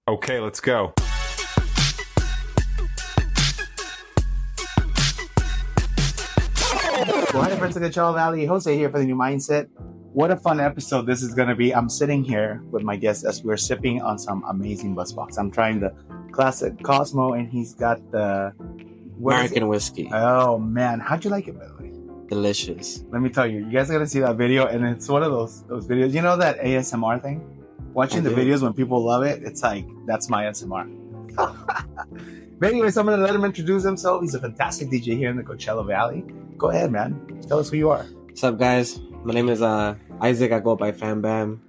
Okay, let's go. Well, hi, friends of Coachella Valley. Jose here for the New Mindset. What a fun episode this is going to be. I'm sitting here with my guest as we're sipping on some amazing bus box. I'm trying the classic Cosmo, and he's got the American whiskey. Oh, man. How'd you like it, by the way? Delicious. Let me tell you, you guys got to see that video, and it's one of those videos. You know that ASMR thing? Watching the videos when people love it, it's like, that's my ASMR. But anyways, I'm going to let him introduce himself. He's a fantastic DJ here in the Coachella Valley. Go ahead, man. Tell us who you are. What's up, guys? My name is Isaac. I go by Fam Bam.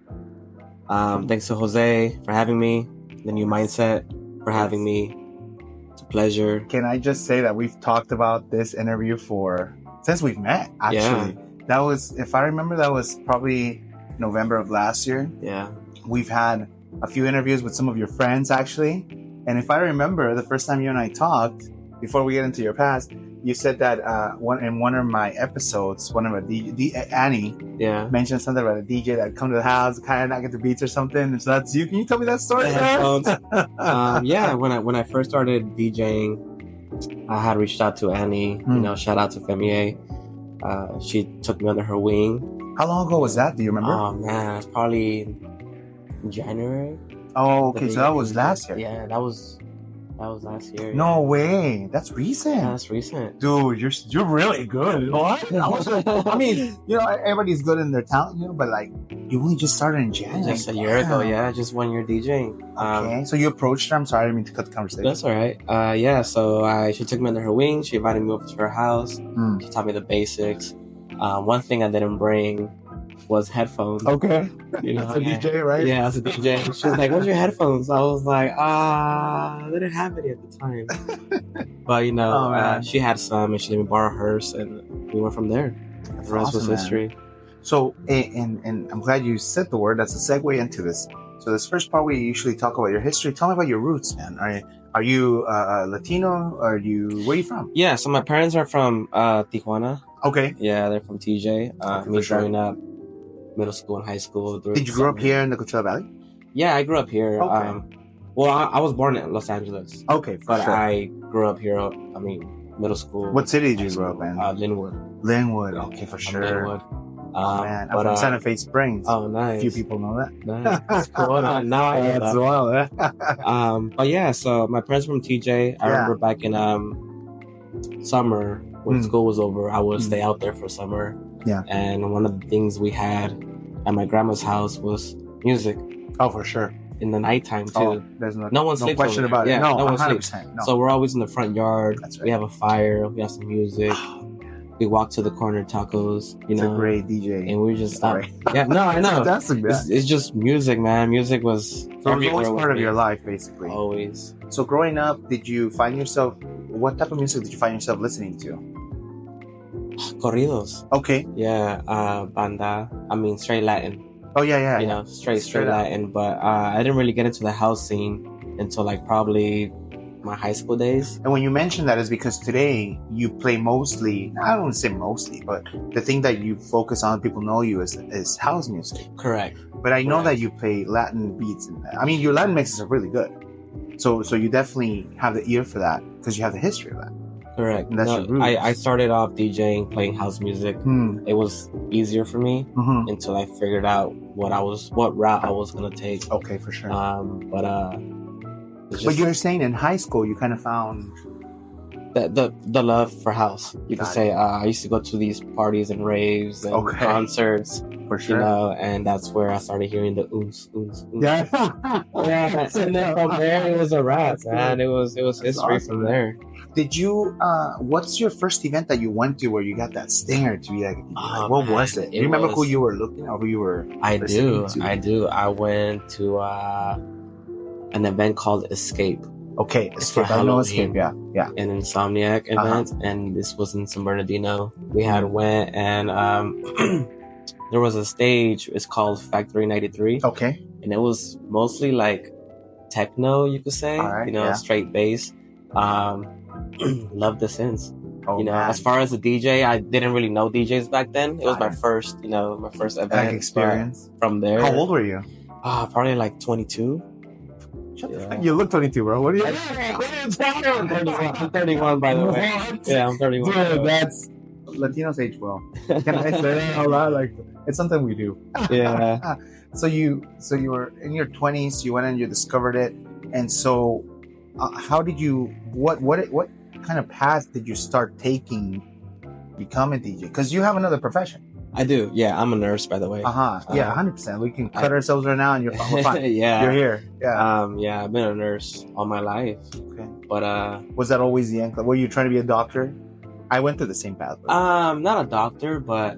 Thanks to Jose for having me. The New Mindset for having me. It's a pleasure. Can I just say that we've talked about this interview since we've met, actually. Yeah. That was, if I remember, that was probably November of last year. Yeah. We've had a few interviews with some of your friends, actually. And if I remember, the first time you and I talked, before we get into your past, you said that in one of my episodes, one of Annie mentioned something about a DJ that come to the house, kind of knock at the beats or something. And so that's you. Can you tell me that story? Yeah, when I first started DJing, I had reached out to Annie. You know, shout out to Femier. She took me under her wing. How long ago was that? Do you remember? Oh man, it's probably January. Oh, okay. So that was last year. Yeah, that was last year. No way. That's recent. Yeah, that's recent. Dude, you're really good. What? I mean, you know, everybody's good in their talent, but like, you only just started in January. Just a year ago, yeah. Just 1 year DJing. Okay. So you approached her. I'm sorry, I didn't mean to cut the conversation. That's all right. Yeah. So she took me under her wing. She invited me over to her house. She taught me the basics. One thing I didn't bring was headphones. Okay. You know, as a DJ, right? Yeah, as a DJ. She was like, "What's your headphones?" I was like, I didn't have any at the time. But you know, she had some, and she let me borrow hers, and we went from there. That's the rest awesome, was history. So, and I'm glad you said the word. That's a segue into this. So this first part, we usually talk about your history. Tell me about your roots, man. Are you Latino? Where are you from? Yeah, so my parents are from Tijuana. Okay. Yeah, they're from TJ. Me growing up, middle school and high school. Did you grow up here in the Coachella Valley? Yeah, I grew up here. Okay. Well, I was born in Los Angeles. Okay, but I grew up here. I mean, middle school. What city did you grow up in? Linwood. Linwood. Okay, for sure. Linwood. Man, I'm from Santa Fe Springs. Oh, nice. A few people know that. Nice. Cool. Now I know as well. But yeah, so my parents from TJ. I remember back in summer when school was over, I would stay out there for summer. Yeah. And one of the things we had at my grandma's house was music. Oh, for sure. In the nighttime too. Oh, there's no one sleeps question about it. Yeah, no one 100%. sleeps. No. So we're always in the front yard. That's right. We have a fire. We have some music. We walk to the corner tacos. You know, a great DJ. And we just stop. Sorry. Yeah, no, I know. Fantastic, man. It's just music, man. Music was always part of your life, basically. Always. So growing up, did you find yourself? What type of music did you find yourself listening to? Corridos. Okay. Yeah, banda. I mean, straight Latin. Oh yeah. You know, straight Latin. But I didn't really get into the house scene until like probably my high school days. And when you mention that is because today you play mostly, I don't want to say mostly, but the thing that you focus on, people know you is house music. Correct. But I know that you play Latin beats. I mean, your Latin mixes are really good. So you definitely have the ear for that because you have the history of that. Correct. And that's your roots. I started off DJing, playing house music. It was easier for me until I figured out what route I was gonna take. Okay, for sure. But you were saying in high school you kind of found the love for house. You could say I used to go to these parties and raves and concerts. For sure. You know, and that's where I started hearing the oons. Yeah. Yeah. And then from there it was a wrap, man. It was history awesome, from there. Did you what's your first event that you went to where you got that stinger to be like, what was it? Do you remember who you were looking at, who you were I do. I went to an event called Escape. Okay, Escape. I know Escape, yeah. An Insomniac event, and this was in San Bernardino. We had went and there was a stage. It's called Factory 93. Okay. And it was mostly like techno, you could say. All right, you know, straight bass. Loved the synths. Oh, you know, man. as far as a DJ, I didn't really know DJs back then. It was my first event experience. From there. How old were you? Probably like 22. Shut the fuck. You look 22, bro. What are you? I'm 31. I'm 31, by the way. Yeah, I'm 31. Dude, that's Latinos age well. Can I say that out loud? Like, it's something we do. Yeah. So you were in your 20s. You went and you discovered it, and so how did you? What kind of path did you start taking? Become a DJ, because you have another profession. I do. Yeah, I'm a nurse, by the way. Yeah, 100%. We can cut ourselves right now, and you're fine. Yeah. You're here. Yeah. Yeah, I've been a nurse all my life. Okay. But was that always the end? Were you trying to be a doctor? I went through the same path. Not a doctor, but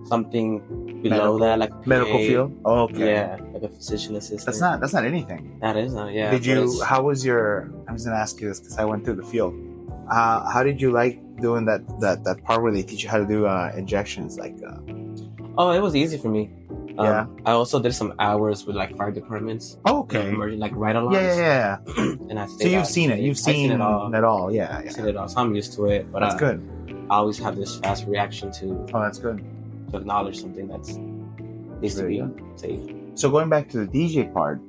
something below that, like medical field. Oh, okay. Yeah, like a physician assistant. That's not anything. That is not. Yeah. Did you? How was your? I was gonna ask you this because I went through the field. How did you like doing that part where they teach you how to do injections? Like, oh, it was easy for me. Yeah. I also did some hours with like fire departments. Oh, okay. Like ride-alongs. Yeah. And I so you've seen it. You've seen it all. Yeah. I've seen it all. So I'm used to it. But that's good. I always have this fast reaction to. Oh, that's good. To acknowledge something that's needs to be safe. So going back to the DJ part.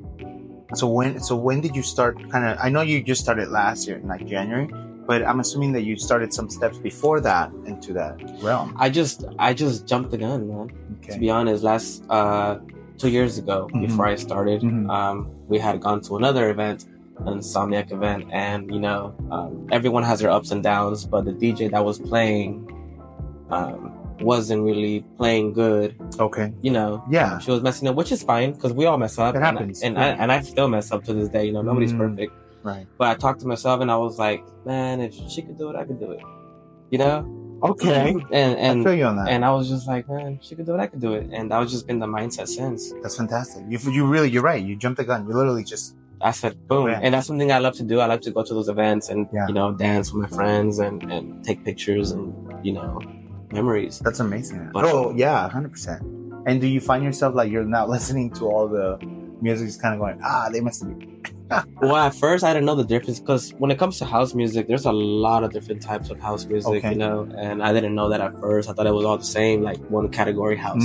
So when did you start? I know you just started last year, in like January. But I'm assuming that you started some steps before that into that realm. I just jumped the gun, man. Okay. To be honest, last 2 years ago, before I started, we had gone to another event, an Insomniac event, and everyone has their ups and downs, but the DJ that was playing wasn't really playing good. Okay. Yeah, she was messing up, which is fine because we all mess up. It happens, and I still mess up to this day. Nobody's perfect. Right. But I talked to myself and I was like, man, if she could do it, I could do it. Okay. And I feel you on that. And I was just like, man, if she could do it, I could do it. And that was just been the mindset since. That's fantastic. You're right. You jumped the gun. You literally just. I said, boom. And that's something I love to do. I like to go to those events and, dance with my friends and take pictures and, memories. That's amazing. But, yeah, 100%. And do you find yourself like you're not listening to all the music, just kind of going, they must be. Well, at first I didn't know the difference because when it comes to house music, there's a lot of different types of house music, and I didn't know that at first. I thought it was all the same, like one category house,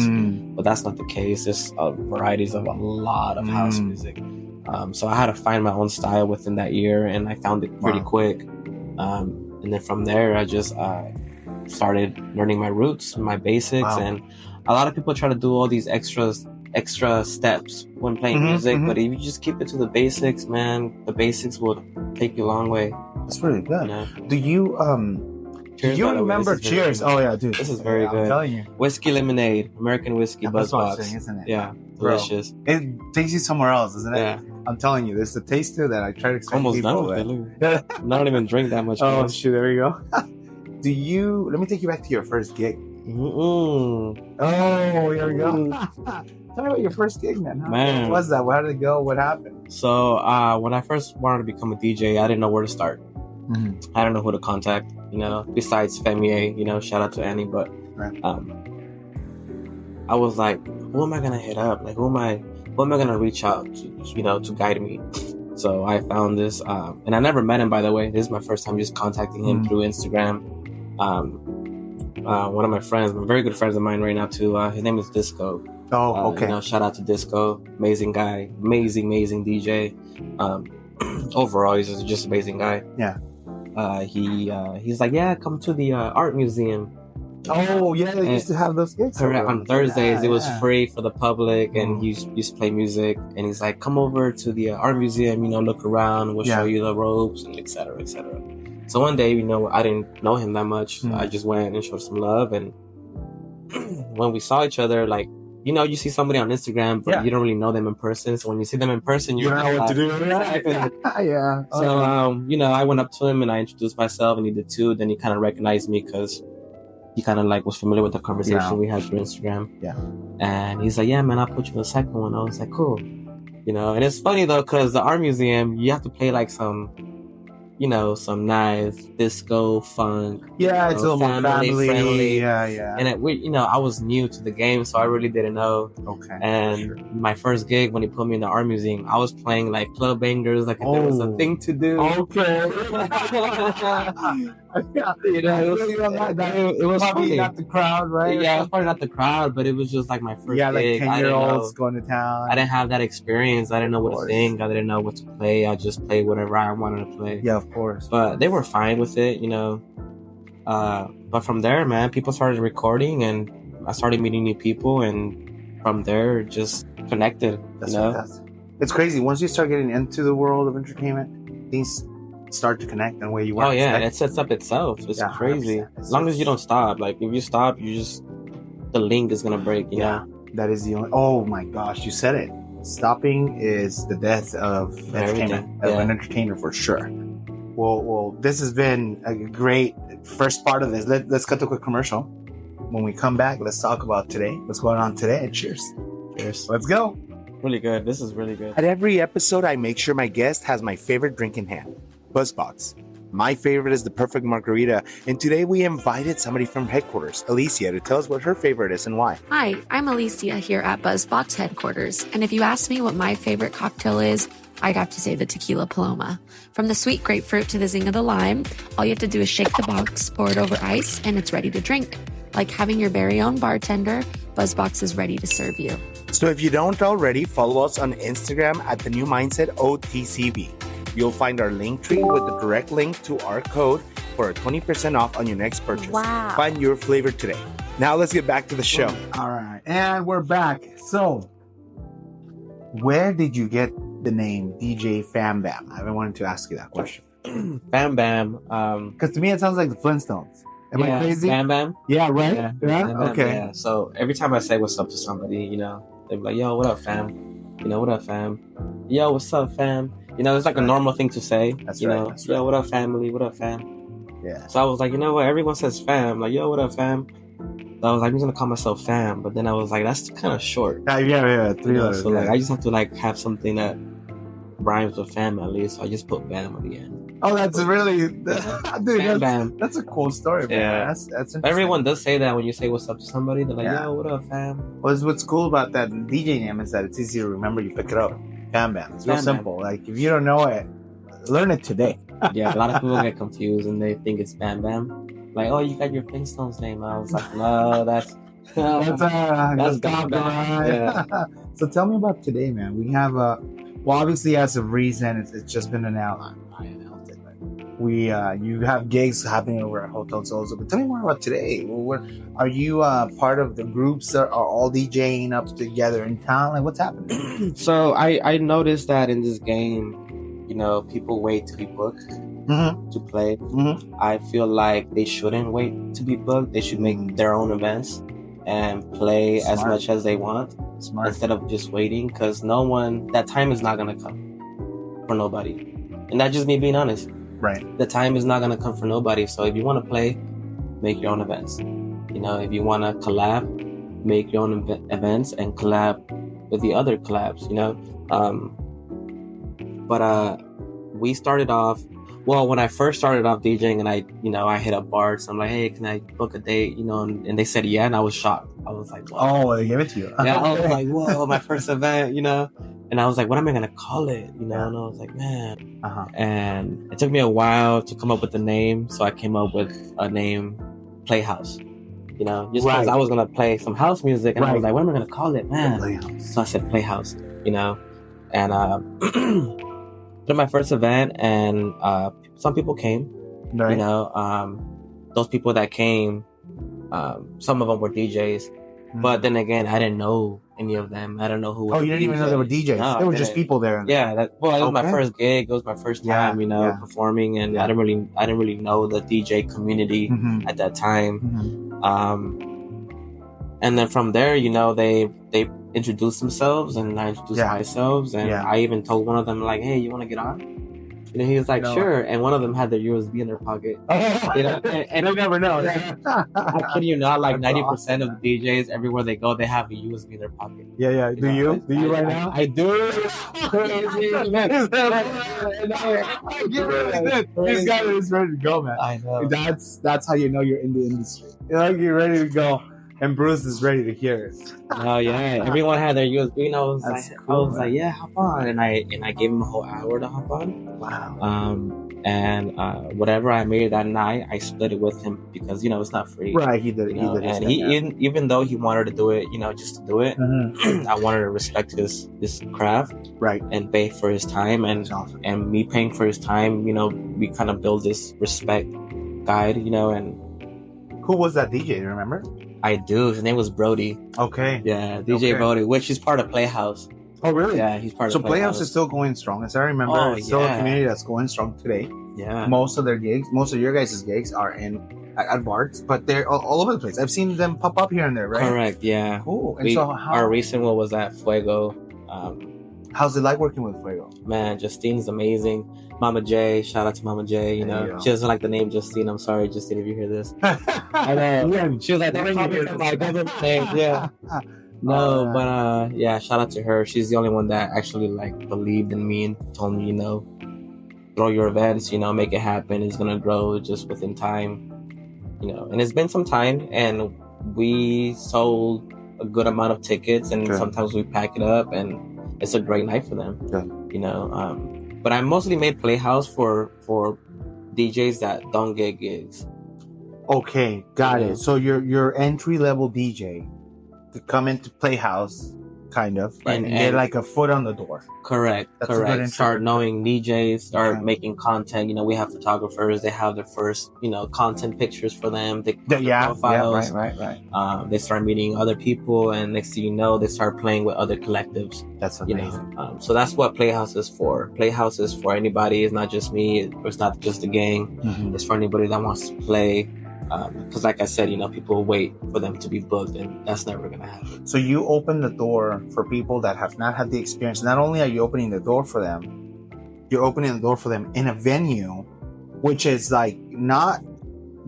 but that's not the case. There's varieties of a lot of house music. So I had to find my own style within that year, and I found it pretty quick. And then from there, I just started learning my roots, my basics, and a lot of people try to do all these extra steps when playing music, but if you just keep it to the basics, man, the basics will take you a long way. That's really good. Do you Cheers, do you remember? Cheers! Oh yeah, dude, this is very good. I'm telling you, whiskey lemonade, American whiskey buzzbox, isn't it? Yeah, delicious. Bro, it takes you somewhere else, isn't it? Yeah. I'm telling you, there's a taste to that. I try to explain almost people. Done with it. I don't even drink that much. Oh shoot, there you go. Let me take you back to your first gig. Oh, here we go. Tell me about your first gig, man. What was that? How did it go? What happened? So, when I first wanted to become a DJ, I didn't know where to start. I don't know who to contact, besides Femier, shout out to Annie, but, I was like, who am I going to hit up? Like, who am I going to reach out to, to guide me? So I found this, and I never met him, by the way. This is my first time just contacting him through Instagram. One of my friends, very good friends of mine right now too, his name is Disco. Oh, okay. Shout out to Disco. Amazing guy. Amazing DJ. Overall, he's just an amazing guy. Yeah. He's like, yeah, come to the art museum. Oh, yeah, they used to have those gigs. On Thursdays, it was free for the public, and he used to play music. And he's like, come over to the art museum, look around, we'll show you the ropes, and et cetera, et cetera. So one day, I didn't know him that much. I just went and showed some love. And when we saw each other, like, you see somebody on Instagram, but you don't really know them in person. So when you see them in person, you don't know what to do. Yeah. So, I went up to him and I introduced myself, and he did too. Then he kind of recognized me because he kind of like was familiar with the conversation we had through Instagram. Yeah. And he's like, yeah, man, I'll put you in the second one. I was like, cool. And it's funny though, because the art museum, you have to play like some nice disco funk. Yeah, it's a little more family friendly. Yeah. And I was new to the game, so I really didn't know. Okay. And my first gig, when he put me in the art museum, I was playing like club bangers, like if there was a thing to do. Okay. Yeah, You know, it was probably funny. not the crowd, right? Yeah, it was probably not the crowd, but it was just like my first Yeah, like gig. 10-year-olds going to town. I didn't have that experience. I didn't know what to sing. I didn't know what to play. I just played whatever I wanted to play. Yeah, of course. But they were fine with it, you know. But from there, man, people started recording, and I started meeting new people, and from there, just connected. That's fantastic. It's crazy. Once you start getting into the world of entertainment, things start to connect in a way you want. Oh yeah, it sets up itself. It's crazy. As long as you don't stop. Like if you stop, the link is gonna break. You know. That is the only. Oh my gosh, you said it. Stopping is the death of entertainment, of an entertainer for sure. Well, this has been a great first part of this. Let's cut to a quick commercial. When we come back, let's talk about today. What's going on today? And cheers. Cheers. Let's go. Really good. This is really good. At every episode, I make sure my guest has my favorite drink in hand. BuzzBox. My favorite is the perfect margarita, and today we invited somebody from headquarters, Alicia, to tell us what her favorite is and why. Hi, I'm Alicia here at BuzzBox headquarters, and if you ask me what my favorite cocktail is, I'd have to say the Tequila Paloma. From the sweet grapefruit to the zing of the lime, all you have to do is shake the box, pour it over ice, and it's ready to drink. Like having your very own bartender, BuzzBox is ready to serve you. So if you don't already, follow us on Instagram at The New Mindset OTCV. You'll find our link tree with the direct link to our code for a 20% off on your next purchase. Wow. Find your flavor today. Now let's get back to the show. All right. And we're back. So where did you get the name DJ Fam Bam? I've been wanting to ask you that question. Fam Bam. Because to me, it sounds like the Flintstones. Am I crazy? Bam Bam? Yeah, right? Yeah? Bam, okay. Yeah. So every time I say what's up to somebody, you know, they're like, yo, what up, fam? You know, what up, fam? Yo, what's up, fam? You know, it's like a normal thing to say. That's you right. know, That's yo, what up, family? What up, fam? Yeah. So I was like, you know what? Everyone says fam. Like, yo, what up, fam? So I was like, I'm just gonna call myself fam. But then I was like, that's kind of short. Yeah. 3 letters. So like, I just have to like have something that rhymes with fam at least. So I just put bam at the end. Oh, that's really, dude, Bam. that's a cool story, man. Yeah. That's interesting. Everyone does say that when you say what's up to somebody. They're like, yo, what up, fam? What's cool about that DJ name is that it's easy to remember. You pick it up. Bam Bam. It's real simple. Like, if you don't know it, learn it today. Yeah, a lot of people get confused and they think it's Bam Bam. Like, oh, you got your Flintstones name. I was like, no, that's Bam Bam. Yeah. So tell me about today, man. We have obviously as of recent, it's just been announced. I announced it, but you have gigs happening over at hotels also. But tell me more about today. Are you part of the groups that are all DJing up together in town? Like, what's happening? So I noticed that in this game, you know, people wait to be booked to play. I feel like they shouldn't wait to be booked. They should make their own events and play as much as they want. Instead of just waiting, because that time is not gonna come for nobody, and that's just me being honest. Right. The time is not gonna come for nobody. So if you want to play, make your own events. You know, if you want to collab, make your own events and collab with the other collabs. You know, but we started off. Well, when I first started off DJing, and I hit up bars. I'm like, hey, can I book a date? You know, and they said yeah, and I was shocked. I was like, wow. Oh, they gave it to you. Yeah, I was like, whoa, my first event, you know. And I was like, what am I gonna call it? You know, and I was like, man. And it took me a while to come up with the name, so I came up with a name, Playhouse. You know, just because I was gonna play some house music, and I was like, what am I gonna call it, man? Playhouse. So I said Playhouse. You know, and did my first event, and some people came. Right. You know, those people that came, some of them were DJs, but then again, I didn't know any of them. I don't know who. Oh, you didn't even know they were DJs. No, they were just people there. Yeah. It was my first gig. It was my first time, you know, performing, and I didn't really know the DJ community at that time. And then from there, you know, they introduced themselves, and I introduced myself, and I even told one of them, like, hey, you want to get on? And he was like, sure. And one of them had their USB in their pocket. You know? And I never know. I kid you not, like 90% of the DJs, everywhere they go, they have a USB in their pocket. Yeah. Do you? Do you right now? I do. This guy is ready to go, man. I know. That's how you know you're in the industry. You know, you're ready to go. and Bruce is ready to hear it. Oh yeah, everyone had their USB, and I was Cool, like, yeah, hop on, and I gave him a whole hour to hop on. Wow. And whatever I made that night, I split it with him because it's not free. Right, he did. And even though he wanted to do it, just to do it, I wanted to respect his craft, right, and pay for his time, and awesome. And me paying for his time, we kind of build this respect guide, and. Who was that DJ? Do you remember? I do. His name was Brody. Okay. Yeah, DJ Brody, which is part of Playhouse. Oh, really? Yeah, he's part of Playhouse. So Playhouse is still going strong. As I remember, it's still a community that's going strong today. Yeah. Most of your guys' gigs are at bars, but they're all over the place. I've seen them pop up here and there, right? Correct, yeah. Cool. And our recent one was at Fuego. How's it like working with Fuego? Man, Justine's amazing. Mama J, shout out to Mama J. She doesn't like the name Justine. I'm sorry, Justine, if you hear this. She was like, don't call me my government name. Yeah. No, but yeah, shout out to her. She's the only one that actually believed in me and told me, throw your events, make it happen. It's gonna grow just within time, And it's been some time, and we sold a good amount of tickets, and sometimes we pack it up, and it's a great night for them. But I mostly made Playhouse for DJs that don't get gigs. Okay, got it. So your entry level DJ to come into Playhouse, kind of, and get a foot on the door. Correct. Start knowing DJs, start making content. We have photographers. They have their first, content pictures for them. They profiles. Right. They start meeting other people, and next thing you know, they start playing with other collectives. That's amazing. So that's what Playhouse is for. Playhouse is for anybody. It's not just me. It's not just a gang. Mm-hmm. It's for anybody that wants to play. Because like I said, people wait for them to be booked, and that's never going to happen. So you open the door for people that have not had the experience. Not only are you opening the door for them, you're opening the door for them in a venue, which is not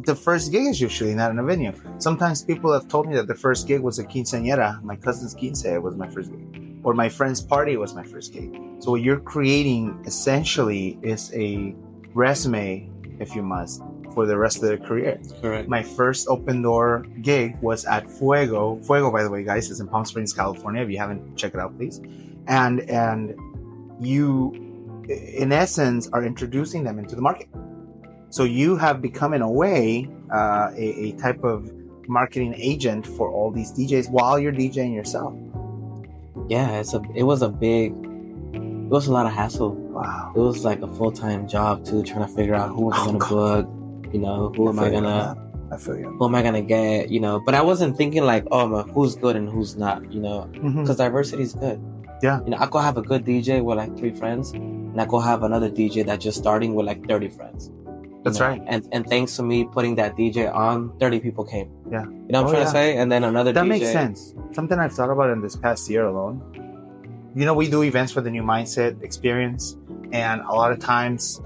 the first gig is usually not in a venue. Sometimes people have told me that the first gig was a quinceañera. My cousin's quince was my first gig, or my friend's party was my first gig. So what you're creating essentially is a resume, if you must, for the rest of their career. Correct. My first open door gig was at Fuego. Fuego, by the way, guys, is in Palm Springs, California. If you haven't, check it out, please. And you, in essence, are introducing them into the market. So you have become, in a way, a type of marketing agent for all these DJs while you're DJing yourself. Yeah, it was a lot of hassle. Wow. It was like a full-time job too, trying to figure out who was going to book. Who am I gonna get? But I wasn't thinking who's good and who's not. Because diversity is good. Yeah. I could have a good DJ with 3 friends, and I could have another DJ that's just starting with 30 friends. That's right. And thanks to me putting that DJ on, 30 people came. Yeah. You know what I'm trying to say? And then another that DJ. That makes sense. Something I've thought about in this past year alone. We do events for the New Mindset experience, and a lot of times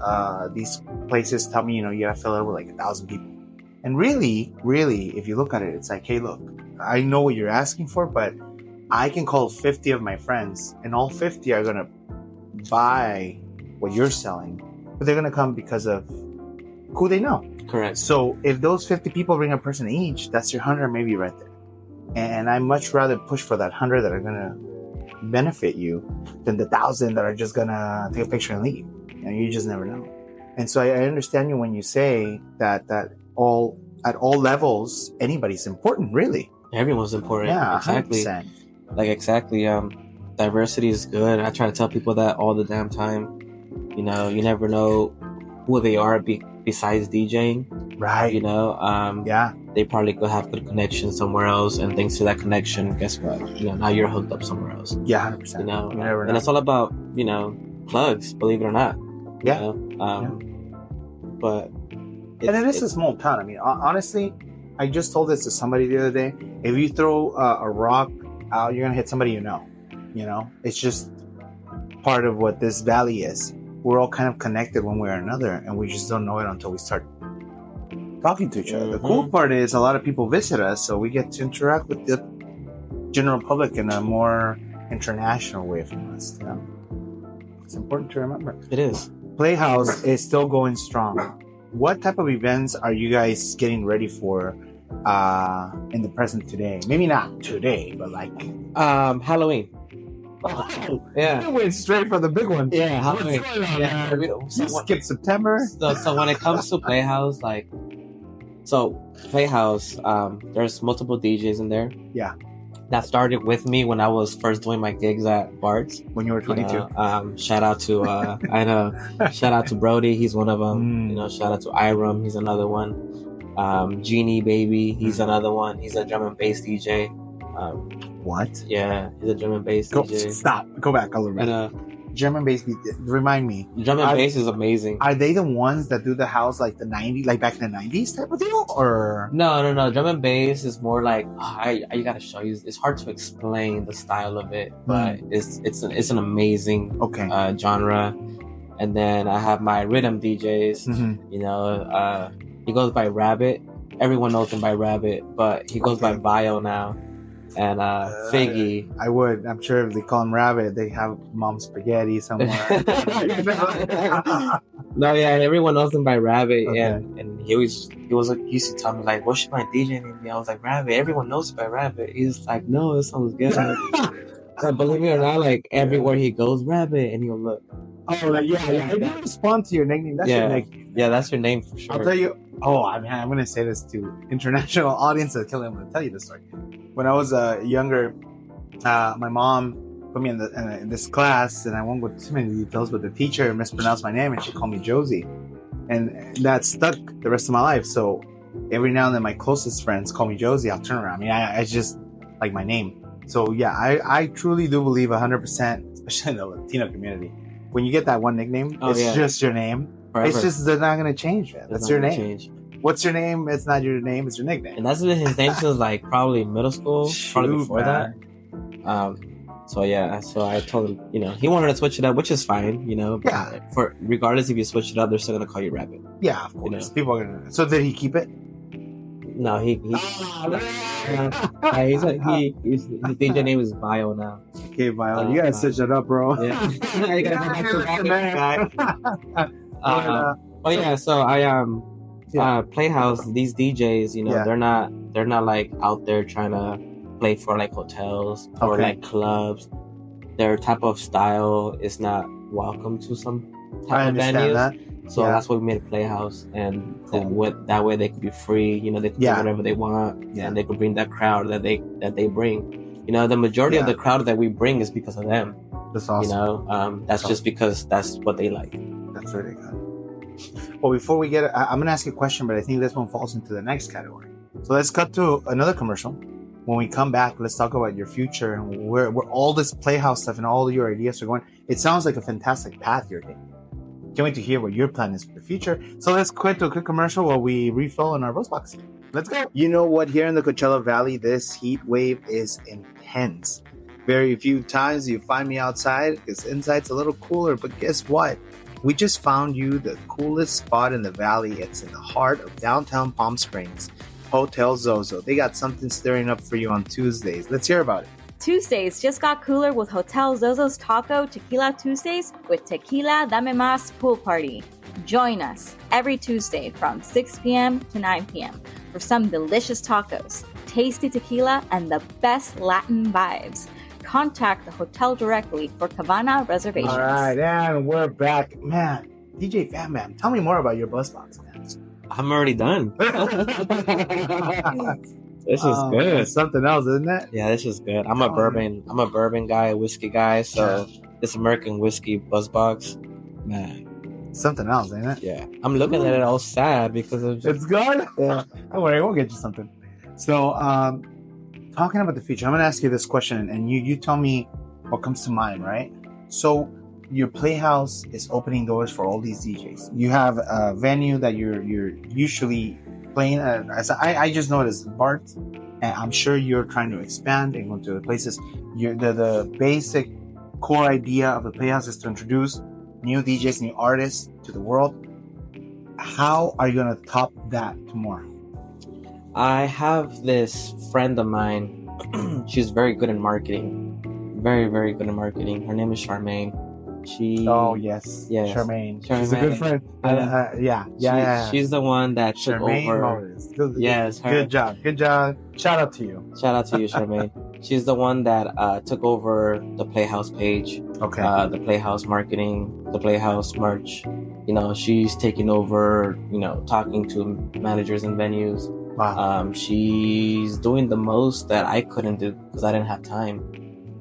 these places tell me, you gotta fill it with 1,000 people. And really, if you look at it, it's hey, look, I know what you're asking for, but I can call 50 of my friends, and all 50 are gonna buy what you're selling, but they're gonna come because of who they know. Correct. So if those 50 people bring a person each, that's your 100 maybe right there. And I much rather push for that 100 that are gonna benefit you than the 1,000 that are just gonna take a picture and leave. You just never know. And so I understand you when you say that at all levels, anybody's important, really. Everyone's important. Yeah, exactly. 100%. Exactly. Diversity is good. I try to tell people that all the damn time. You never know who they are besides DJing. Right. Yeah. They probably could have good connection somewhere else, and thanks to that connection, guess what? Now you're hooked up somewhere else. Yeah, 100%. You never know. And it's all about plugs, believe it or not. Yeah. But it is a small town. I mean, honestly, I just told this to somebody the other day. If you throw a rock out, you're gonna hit somebody you know. It's just part of what this valley is. We're all kind of connected one way or another, and we just don't know it until we start talking to each other. The cool part is a lot of people visit us, so we get to interact with the general public in a more international way from us. It's important to remember. It is. Playhouse is still going strong. What type of events are you guys getting ready for in the present today? Maybe not today, but like Halloween. Yeah. You went straight for the big one. Yeah, Halloween. What's going on, man? You skipped September. So when it comes to Playhouse, like, so Playhouse, there's multiple DJs in there. Yeah. That started with me when I was first doing my gigs at Bart's. When you were 22. Shout out to, I know, shout out to Brody. He's one of them. Shout out to Iram. He's another one. Genie Baby. He's another one. He's a drum and bass DJ. What? Yeah, he's a drum and bass DJ. Stop. Go back a little bit. Drum and bass. Remind me. Drum and bass is amazing. Are they the ones that do the house like the 90s, like back in the 90s type of deal? Or no. Drum and bass is more like I gotta show you. It's hard to explain the style of it, but it's an amazing genre. And then I have my rhythm DJs. He goes by Rabbit. Everyone knows him by Rabbit, but he goes by Vio now. And Figgy. I'm sure if they call him Rabbit, they have Mom Spaghetti somewhere. No, yeah, everyone knows him by Rabbit. And he used to tell me, like, what should my DJ name be? I was like, Rabbit. Everyone knows him by Rabbit. He's like, no, it sounds good. But believe me or not, like, everywhere he goes, Rabbit, and he'll look. Oh, like, yeah. I do respond to your nickname. That's your nickname. Yeah, that's your name for sure. I'll tell you. I'm going to say this to international audiences. I'm going to tell you this story. When I was younger, my mom put me in this class, and I won't go into too many details, but the teacher mispronounced my name, and she called me Josie. And that stuck the rest of my life. So every now and then, my closest friends call me Josie. I'll turn around. I mean, I just like my name. So, yeah, I truly do believe 100%, especially in the Latino community, when you get that one nickname, it's just your name. Forever. It's just, they're not going to change it. That's your name. What's your name? It's not your name. It's your nickname. And that's been his name since like probably middle school, probably before that. So I told him, he wanted to switch it up, which is fine, Yeah. For regardless if you switch it up, they're still gonna call you Rabbit. Yeah, of course. People are gonna. So did he keep it? No, his DJ name is Bio now. Okay, Bio. You gotta switch it up, bro. Yeah. You gotta go back to Rabbit. So I Playhouse, these DJs, they're not like out there trying to play for like hotels or like clubs. Their type of style is not welcome to some type of venues. That. So that's why we made a Playhouse, and that way they could be free. They could do whatever they want, and they could bring that crowd that they bring. The majority of the crowd that we bring is because of them. That's awesome. That's just because that's what they like. That's really good. Well, before we get I'm going to ask you a question, but I think this one falls into the next category. So let's cut to another commercial. When we come back, let's talk about your future and where all this Playhouse stuff and all your ideas are going. It sounds like a fantastic path you're taking. Can't wait to hear what your plan is for the future. So let's quit to a quick commercial while we refill in our roast box. Let's go. You know what? Here in the Coachella Valley, this heat wave is intense. Very few times you find me outside because inside's a little cooler, but guess what? We just found you the coolest spot in the valley. It's in the heart of downtown Palm Springs, Hotel Zozo. They got something stirring up for you on Tuesdays. Let's hear about it. Tuesdays just got cooler with Hotel Zozo's Taco Tequila Tuesdays with Tequila Dame Mas Pool Party. Join us every Tuesday from 6 p.m. to 9 p.m. for some delicious tacos, tasty tequila, and the best Latin vibes. Contact the hotel directly for Cabana reservations. All right, and we're back. Man, DJ Fat Man, tell me more about your bus box, man. I'm already done. This is good. Something else, isn't it? Yeah, this is good. I'm a bourbon guy, a whiskey guy, so this American whiskey buzz box, man. Something else, ain't it? Yeah. I'm looking at it all sad because of it's good? Yeah. Don't worry, we'll get you something. So, talking about the future, I'm going to ask you this question, and you tell me what comes to mind, right? So, your Playhouse is opening doors for all these DJs. You have a venue that you're usually playing at. I just know it as Bart, and I'm sure you're trying to expand and go to other places. The basic core idea of the Playhouse is to introduce new DJs, new artists to the world. How are you going to top that tomorrow? I have this friend of mine. She's very good in marketing. Very, very good in marketing. Her name is Charmaine. Oh yes, Charmaine. She's a good friend. She's the one that took Charmaine over. Moses. Good job. Shout out to you. Shout out to you, Charmaine. She's the one that took over the Playhouse page. Okay. The Playhouse marketing, the Playhouse merch. You know, she's taking over. You know, talking to managers and venues. Wow. She's doing the most that I couldn't do because I didn't have time.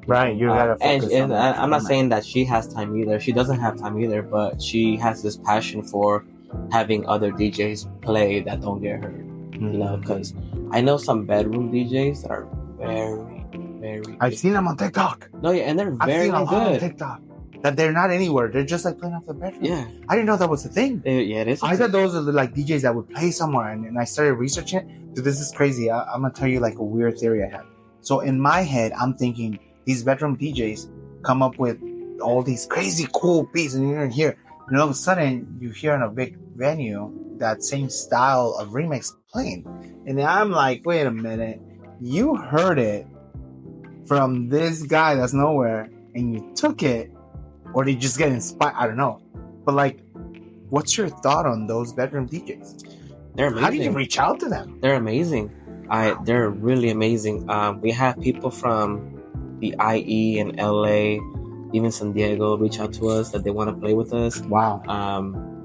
Right, you gotta focus and on that. I'm not saying that she has time either. She doesn't have time either, but she has this passion for having other DJs play that don't get heard. Mm-hmm. You know, because I know some bedroom DJs that are very, very good. I've seen them on TikTok. No, yeah, and they're very I've seen a lot good. on TikTok. That they're not anywhere. They're just like playing off the bedroom. Yeah. I didn't know that was a thing. Yeah, it is. I thought those are like DJs that would play somewhere, and I started researching it. Dude, this is crazy. I'm gonna tell you like a weird theory I have. So in my head, I'm thinking these bedroom DJs come up with all these crazy cool beats, and you're here, and all of a sudden you hear in a big venue that same style of remix playing, and I'm like, wait a minute, you heard it from this guy that's nowhere, and you took it, or did you just get inspired? I don't know, but like, what's your thought on those bedroom DJs? They're amazing. How do you reach out to them? They're amazing. They're really amazing. We have people from the IE and LA, even San Diego, reach out to us that they want to play with us. Wow.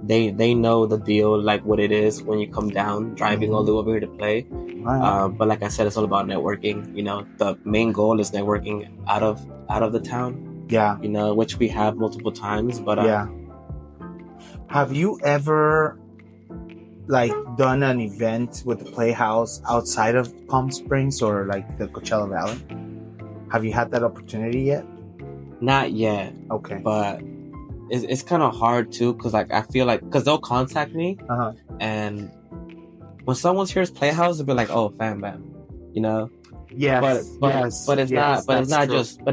They know the deal, like what it is when you come down, driving all the way over here to play. Wow. But like I said, it's all about networking. You know, the main goal is networking out of the town. Yeah. You know, which we have multiple times. But yeah. Have you ever like done an event with the Playhouse outside of Palm Springs or like the Coachella Valley? Have you had that opportunity yet? Not yet. Okay. But it's kind of hard too, because like I feel like because they'll contact me, and when someone hears Playhouse, they'll be like, "Oh, fam, bam," you know. Yes. But it's not just me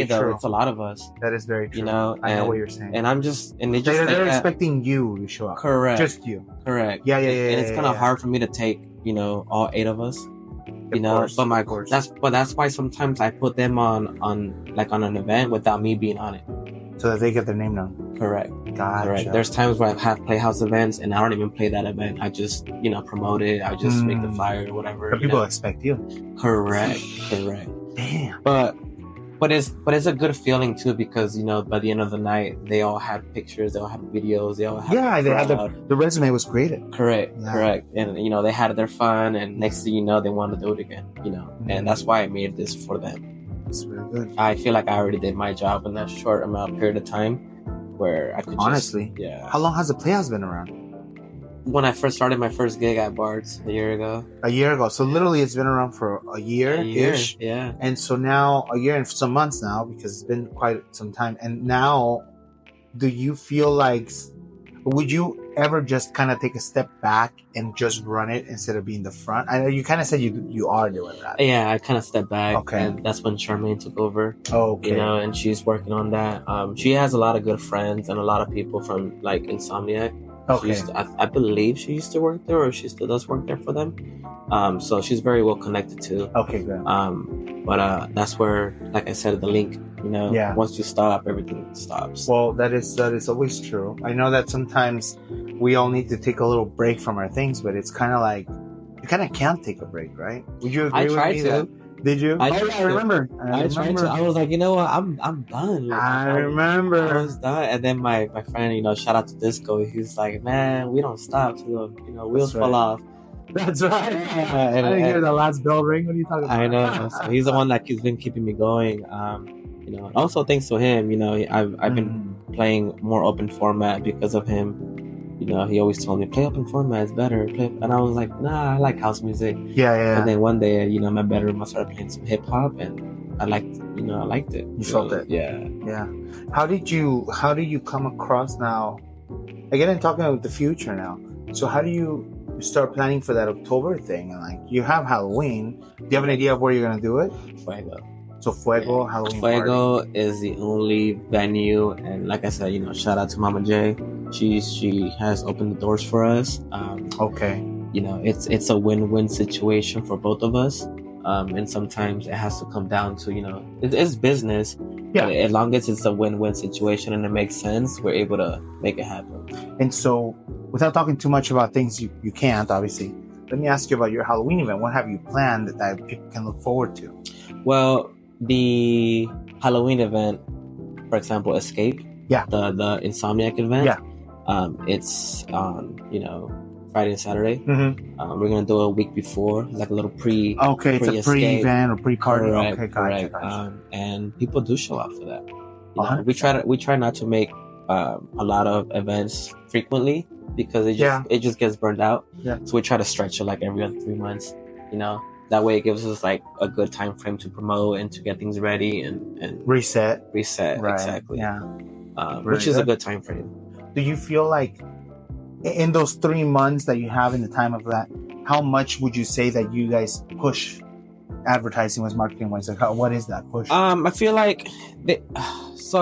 though. True. It's a lot of us. That is very true. You know, I know what you're saying. And I'm just they're expecting you to show up. Correct. Just you. Correct. Yeah. And it's kind of hard for me to take, you know, all 8 of us. You know, but that's why sometimes I put them on an event without me being on it, so that they get their name known. Correct. Gotcha. Correct. There's times where I've had Playhouse events and I don't even play that event. I just, you know, promote it. I just make the flyer or whatever. But people expect you. Correct. Damn. But it's a good feeling too, because you know by the end of the night they all had pictures, they all had videos, they all had they had the resume was created. Correct. And you know they had their fun, and next thing you know they want to do it again. You know, and that's why I made this for them. That's really good. I feel like I already did my job in that short amount period of time, where I could honestly. How long has the Playhouse been around? When I first started my first gig at Bart's a year ago. So literally it's been around for a year-ish. Yeah. And so now, a year and some months now, because it's been quite some time. And now, do you feel like, would you ever just kind of take a step back and just run it instead of being the front? I know you kind of said you are doing that. Yeah, I kind of stepped back. Okay. And that's when Charmaine took over. Oh, okay. You know, and she's working on that. She has a lot of good friends and a lot of people from like Insomniac. Okay. I believe she used to work there, or she still does work there for them. So she's very well connected too. Okay, good. But that's where, like I said, the link. You know, once you stop, everything stops. Well, that is always true. I know that sometimes we all need to take a little break from our things, but it's kind of like you kind of can't take a break, right? Would you agree with me? That? Did you? I remember. I was like, you know what? I'm done. Like, I remember. I was done. And then my friend, you know, shout out to Disco. He's like, man, we don't stop till, you know, wheels fall off. That's right. I didn't hear the last bell ring. What are you talking about? I know. So he's the one that has been keeping me going. You know, also thanks to him, you know, I've been playing more open format because of him. You know, he always told me, play open format, it's better. And I was like, nah, I like house music. Yeah. And then one day, you know, in my bedroom, I started playing some hip hop, and I liked it. You felt it. Yeah. How do you come across now? Again, I'm talking about the future now. So how do you start planning for that October thing? And like, you have Halloween. Do you have an idea of where you're gonna do it? Fuego. So Fuego, Halloween Fuego party. is the only venue, and like I said, you know, shout out to Mama J. She has opened the doors for us. Okay. You know, it's a win-win situation for both of us. And sometimes it has to come down to, you know, it's business, Yeah. And as long as it's a win-win situation and it makes sense, we're able to make it happen. And so, without talking too much about things you can't, obviously, let me ask you about your Halloween event. What have you planned that people can look forward to? Well, the Halloween event, for example, Escape, yeah, the Insomniac event, yeah, it's on, Friday and Saturday. Mm-hmm. We're gonna do it a week before, like a little it's a pre-event or pre-party. Correct, okay, correct. Gotcha. And people do show up for that. We try not to make a lot of events frequently because it just gets burned out. Yeah. So we try to stretch it like every other 3 months. That way it gives us like a good time frame to promote and to get things ready and reset. Right. Exactly. Yeah. Which is a good time frame. Do you feel like in those 3 months that you have in the time of that, how much would you say that you guys push advertising wise, marketing wise? Like, what is that push? I feel like that's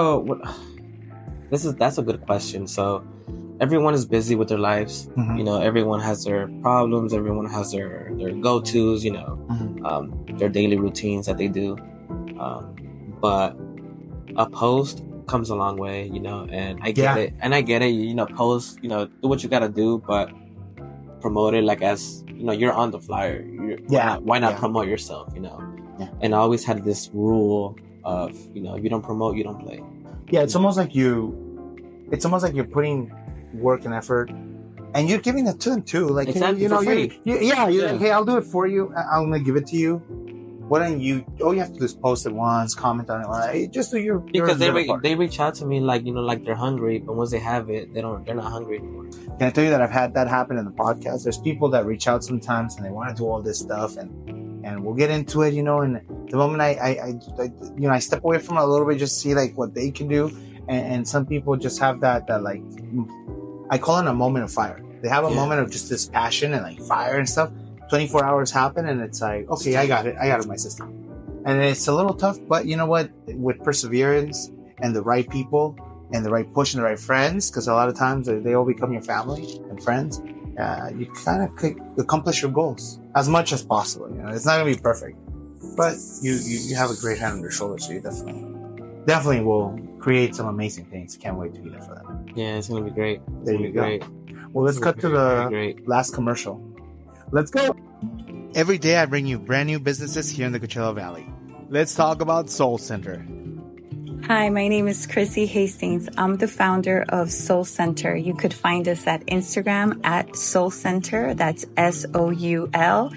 a good question. So everyone is busy with their lives. Mm-hmm. Everyone has their problems. Everyone has their go-tos. Their daily routines that they do. But a post comes a long way, and I get it. Post, do what you gotta do, but promote it like as you're on the flyer. Why not promote yourself? Yeah. And I always had this rule of if you don't promote, you don't play. Yeah, it's almost like you're putting work and effort, and you're giving it to them too. Like exactly, for free. You're like, hey, I'll do it for you. I'm gonna give it to you. Why don't you? All you have to do is post it once, comment on it. Like, just do your because they reach out to me like they're hungry, but once they have it, they're not hungry anymore. Can I tell you that I've had that happen in the podcast? There's people that reach out sometimes and they want to do all this stuff, and we'll get into it, and the moment I step away from it a little bit, just see like what they can do, and some people just have that like, I call it a moment of fire. They have a moment of just this passion and like fire and stuff. 24 hours happen and it's like, okay, I got it in my system. And it's a little tough, but you know what? With perseverance and the right people and the right push and the right friends, because a lot of times they all become your family and friends, you kind of could accomplish your goals as much as possible. It's not going to be perfect, but you have a great hand on your shoulder, so you definitely will create some amazing things. Can't wait to be there for that. Yeah, it's going to be great. There you go. Great. Well, let's cut to the last commercial. Let's go. Every day I bring you brand new businesses here in the Coachella Valley. Let's talk about Soul Center. Hi, my name is Chrissy Hastings. I'm the founder of Soul Center. You could find us at Instagram at Soul Center. That's SOULZENTER.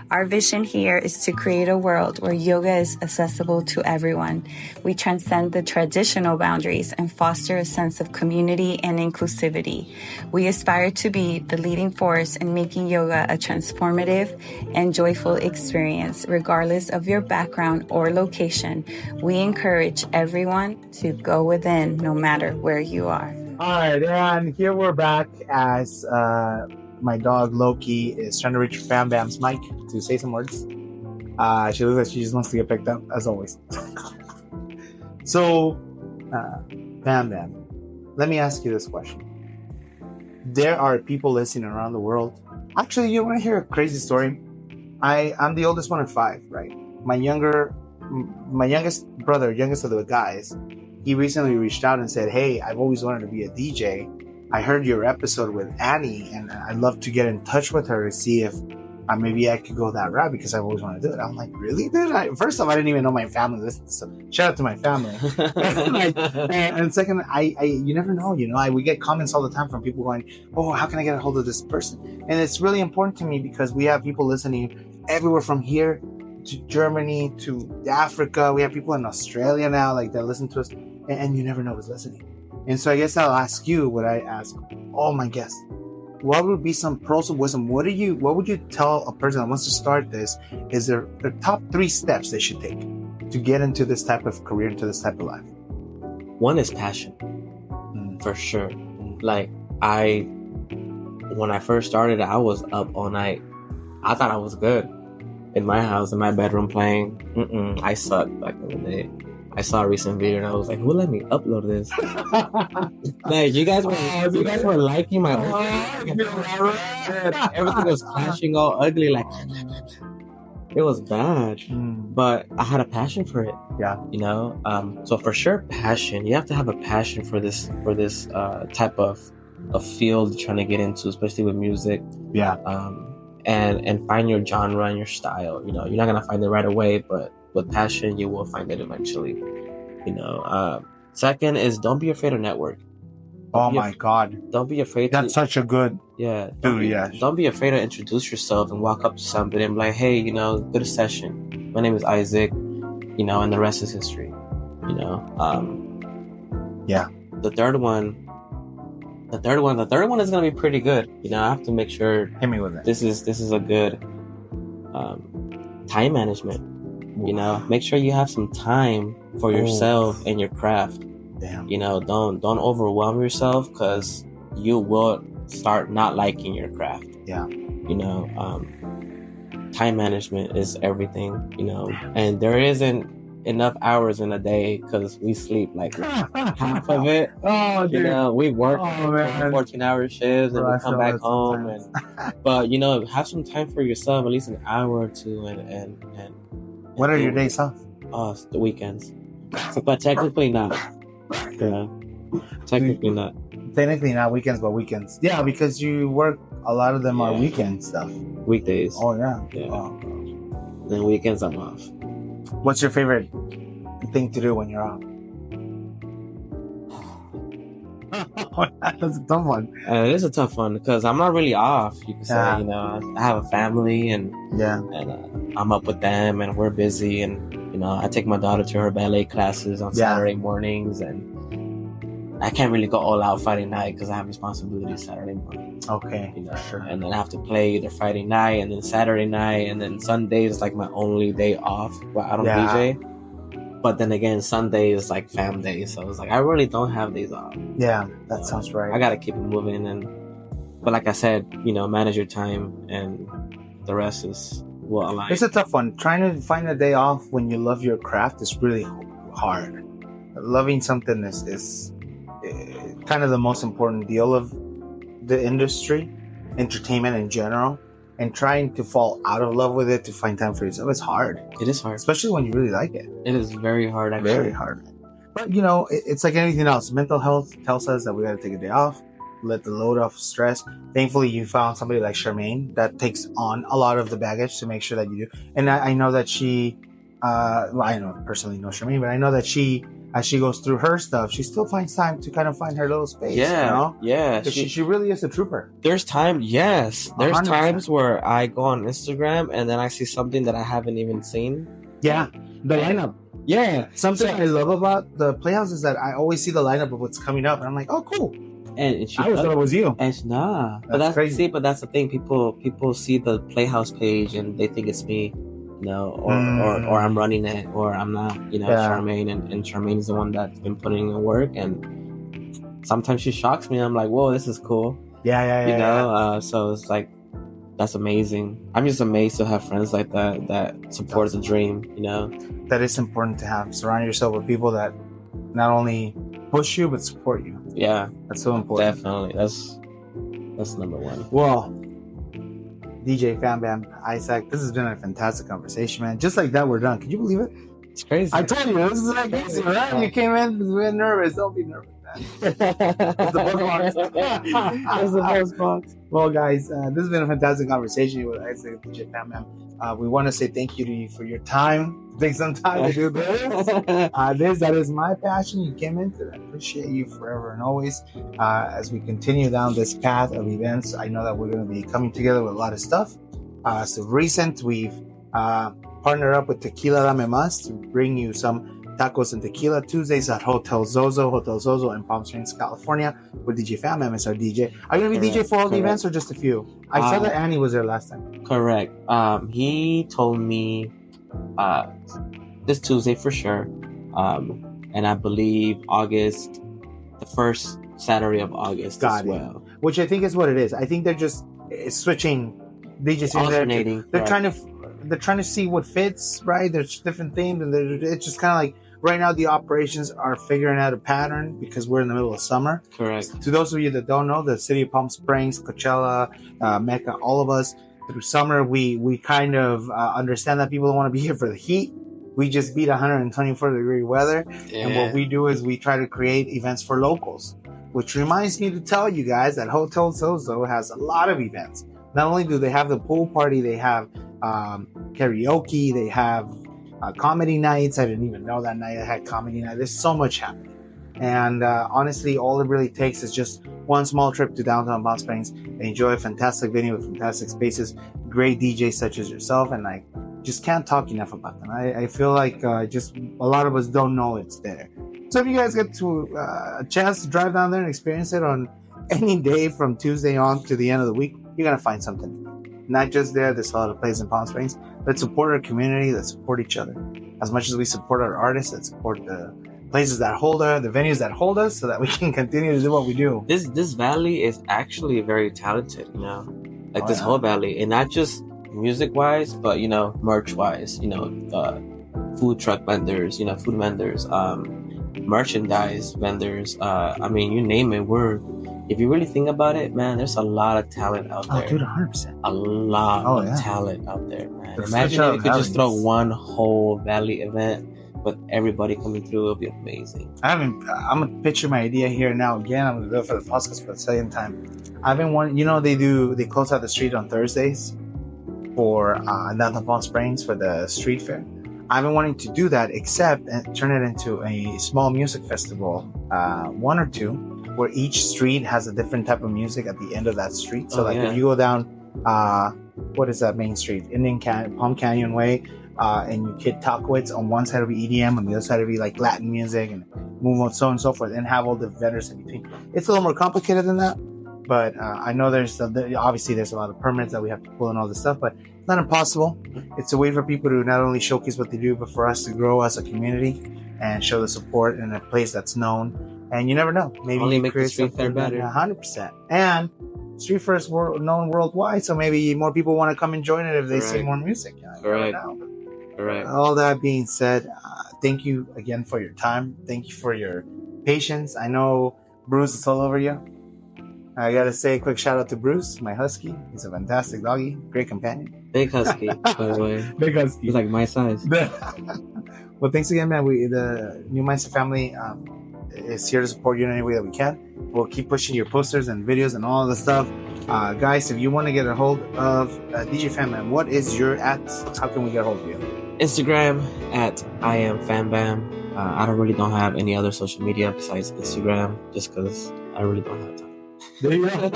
Our vision here is to create a world where yoga is accessible to everyone. We transcend the traditional boundaries and foster a sense of community and inclusivity. We aspire to be the leading force in making yoga a transformative and joyful experience, regardless of your background or location. We encourage everyone to go within, no matter where you are. All right, and here we're back as my dog Loki is trying to reach Bam Bam's mic to say some words. She looks like she just wants to get picked up, as always. So, Bam Bam, let me ask you this question. There are people listening around the world. Actually, you want to hear a crazy story? I'm the oldest one of 5, right? My youngest brother, youngest of the guys, he recently reached out and said, hey, I've always wanted to be a DJ. I heard your episode with Annie, and I'd love to get in touch with her to see if maybe I could go that route because I've always wanted to do it. I'm like, really, dude? First off, I didn't even know my family listened, so shout out to my family. and second, you never know, we get comments all the time from people going, oh, how can I get a hold of this person? And it's really important to me because we have people listening everywhere from here to Germany to Africa. We have people in Australia now, like that listen to us, and you never know who's listening. And so I guess I'll ask you what I ask all my guests. What would be some pearls of wisdom? What would you tell a person that wants to start this? Is there top 3 steps they should take to get into this type of career, into this type of life? One is passion, for sure. Like when I first started, I was up all night. I thought I was good in my house, in my bedroom playing. I sucked back in the day. I saw a recent video and I was like, who let me upload this? Like, you guys were liking my old everything was clashing all ugly, like It was bad, but I had a passion for it. Yeah. You know, so for sure, passion. You have to have a passion for this type of field you're trying to get into, especially with music. Yeah. And find your genre and your style. You know, you're not gonna find it right away, but with passion, you will find it eventually. You know. Second is don't be afraid of network. Oh my God. Don't be afraid. That's such a good. Yeah. Dude, Don't be afraid to introduce yourself and walk up to somebody and be like, hey, you know, good session. My name is Isaac, you know, and the rest is history. You know. Yeah. The third one is gonna be pretty good. You know, I have to make sure Hit me with it. this is a good time management. You know, make sure you have some time for yourself and your craft. Damn. You know, don't overwhelm yourself, because you will start not liking your craft. Yeah. You know, time management is everything, you know, and there isn't enough hours in a day, because we sleep like half of it. Oh, dude. You know, we work 14-hour shifts and we come back home. But, you know, have some time for yourself, at least an hour or two. And what are your days off? The weekends. But technically not. Yeah. Technically not. Technically not weekends, but weekends. Yeah, because you work, a lot of them are weekend stuff. Weekdays. Oh, yeah. Oh. Then weekends I'm off. What's your favorite thing to do when you're off? That's a tough one. It is a tough one, because I'm not really off, you can say. You know, I have a family, and I'm up with them, and we're busy, and you know, I take my daughter to her ballet classes on Saturday mornings, and I can't really go all out Friday night because I have responsibilities Saturday morning. Okay, you know, sure. And then I have to play either Friday night, and then Saturday night, and then Sunday is like my only day off. Well, I don't DJ. But then again, Sunday is like fam day, so it's like I really don't have days off. Yeah, that sounds right. I gotta keep it moving, but like I said, you know, manage your time, and the rest is will align. It's a tough one. Trying to find a day off when you love your craft is really hard. Loving something is kind of the most important deal of the industry, entertainment in general. And trying to fall out of love with it to find time for yourself is hard. It is hard. Especially when you really like it. It is very hard, actually. Very hard. But, you know, it's like anything else. Mental health tells us that we got to take a day off, let the load off stress. Thankfully, you found somebody like Charmaine that takes on a lot of the baggage to make sure that you do. And I know that she, well, I don't personally know Charmaine, but I know that she, as she goes through her stuff, she still finds time to kind of find her little space. Yeah, you know? yeah. She really is a trooper. There's time, yes. There's 100%. times where I go on Instagram and then I see something that I haven't even seen. Yeah, the lineup. Yeah. Something I love about the Playhouse is that I always see the lineup of what's coming up, and I'm like, oh, cool. And I always thought it was you. And nah. But that's crazy. See, but that's the thing. People see the Playhouse page and they think it's me. You know, or I'm running it, or I'm not, you know, Charmaine, and Charmaine is the one that's been putting in work, and sometimes she shocks me. I'm like, whoa, this is cool. Yeah. You know, so it's like, that's amazing. I'm just amazed to have friends like that support the dream, you know. That is important to have. Surround yourself with people that not only push you, but support you. Yeah. That's so important. Definitely. That's number one. Well, DJ Fam Bam, Isaac, this has been a fantastic conversation, man. Just like that, we're done. Can you believe it? It's crazy. I told you, this is like easy, right? You came in really nervous. Don't be nervous, man. It's the postbox. Well, guys, this has been a fantastic conversation with Isaac and DJ Fam Bam. We want to say thank you to you for your time. Take some time to do this. That is my passion. You came into it. I appreciate you forever and always. As we continue down this path of events, I know that we're going to be coming together with a lot of stuff. So recent, we've partnered up with Tequila Dame Mas to bring you some tacos and tequila Tuesdays at Hotel Zozo in Palm Springs, California, with DJ Fam Bam as our DJ. Are you going to be DJ for all the events or just a few? I saw that Annie was there last time. Correct. He told me this Tuesday for sure, and I believe August, the first Saturday of August as well. Which I think is what it is. I think they're just switching DJs alternating. They're trying to see what fits, right? There's different themes, and it's just kind of like right now the operations are figuring out a pattern because we're in the middle of summer. Correct. To those of you that don't know, the city of Palm Springs, Coachella, Mecca, all of us, through summer, we kind of understand that people don't want to be here for the heat. We just beat 124-degree weather. Yeah. And what we do is we try to create events for locals, which reminds me to tell you guys that Hotel Zozo has a lot of events. Not only do they have the pool party, they have karaoke, they have comedy nights. I didn't even know that night I had comedy night. There's so much happening. And honestly, all it really takes is just one small trip to downtown Palm Springs and enjoy a fantastic venue with fantastic spaces, great DJs such as yourself, and I just can't talk enough about them. I feel like just a lot of us don't know it's there. So if you guys get to a chance to drive down there and experience it on any day from Tuesday on to the end of the week, you're going to find something. Not just there, there's a lot of places in Palm Springs. Let's support our community, let's support each other. As much as we support our artists, let's support the places that hold us, the venues that hold us, so that we can continue to do what we do. This valley is actually very talented, you know, like this whole valley, and not just music wise, but you know, merch wise, you know, food truck vendors, you know, food vendors, merchandise vendors. I mean, you name it. If you really think about it, man, there's a lot of talent out there. Oh, dude, 100%. A lot of talent out there, man. Imagine if you could just throw one whole valley event with everybody coming through. It'll be amazing. I'm gonna picture my idea here now. Again, I'm gonna do it for the podcast for the second time. I've been wanting, you know, they close out the street on Thursdays for downtown Palm Springs for the street fair. I've been wanting to do that, except turn it into a small music festival, one or two, where each street has a different type of music at the end of that street. So if you go down, what is that main street? Palm Canyon Way, and you hit Talkowitz, on one side will be EDM, on the other side will be like Latin music and move on, so on and so forth, and have all the vendors in between. It's a little more complicated than that, but I know obviously there's a lot of permits that we have to pull and all this stuff, but it's not impossible. It's a way for people to not only showcase what they do, but for us to grow as a community and show the support in a place that's known. And you never know. Maybe only you make create the street fair better. 100%. And street fair is known worldwide, so maybe more people want to come and join it if they see more music. Correct. All that being said, thank you again for your time. Thank you for your patience. I know Bruce is all over you. I gotta say a quick shout out to Bruce, my husky. He's a fantastic doggy, great companion. Big husky, by the way. Big husky. He's like my size. Well, thanks again, man. The New Mindset family is here to support you in any way that we can. We'll keep pushing your posters and videos and all the stuff. Guys, if you want to get a hold of DJ Fanbam, what is your @ how can we get a hold of you? Instagram @ I am Fanbam. I don't have any other social media besides Instagram, just because I really don't have time. There you go.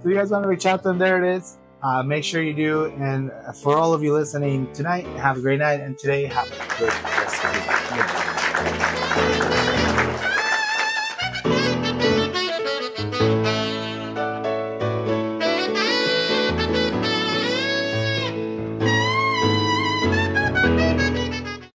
So you guys want to reach out to them, there it is. Make sure you do. And for all of you listening tonight, have a great night. And today, have a good rest of your day.